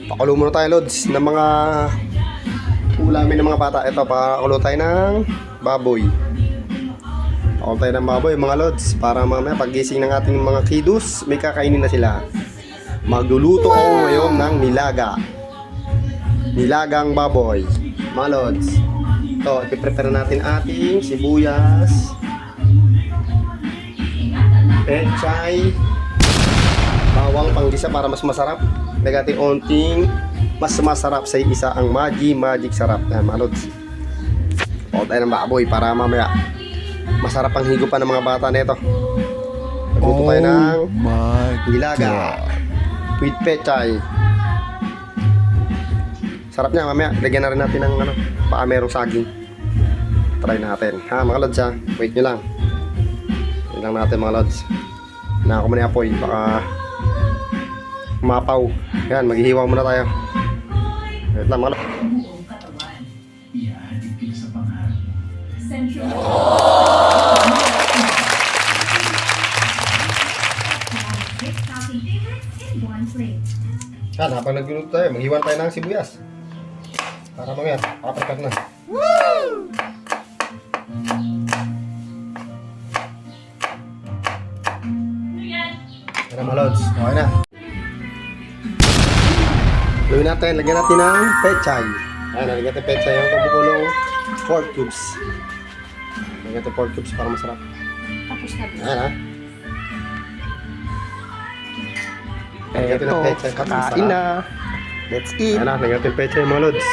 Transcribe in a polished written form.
Pakulo muna tayo, Lods, ng mga ulamin ng mga bata. Ito, pakulo tayo ng baboy. Pakulo tayo ng baboy, mga Lods, para mamaya paggising ng ating mga kiddos, may kakainin na sila. Magluluto ako ngayon ng nilaga. Nilagang baboy, mga Lods. Ito, ipiprepare natin ating sibuyas, pechay, bawang panggisa para mas masarap. Lagyan onting mas masarap sa isa ang magic sarap. Yan, mga Lods. Pakulo tayo ng baboy para mamaya masarap ang higupan ng mga bata nito. Magluto tayo ng nilaga with pechay. Sarap niya, mamaya lagyan na rin natin ng baka merong saging. Try natin, ha mga Lods, ha. Wait nyo lang. Wait lang natin, mga Lods. Hinaan ko muna yung apoy, baka mapaw. Yan, maghihiwa muna tayo. Wait lang, mga Lods. Yan, habang nagluluto tayo, maghiwan tayo ng sibuyas. Para mamaya, paprikat na. Yan, mga Lods. Okay na. Luwin natin, lagyan natin ng pechay. Ayan, lagyan natin pechay yung kabukulong pork cubes. Lagyan natin pork cubes para masarap. Tapos na din. Ayan, ha. Lagyan natin ng pechay para masarap. Kakain na. Let's eat. Ayan na, lagyan natin pechay, mga Lods.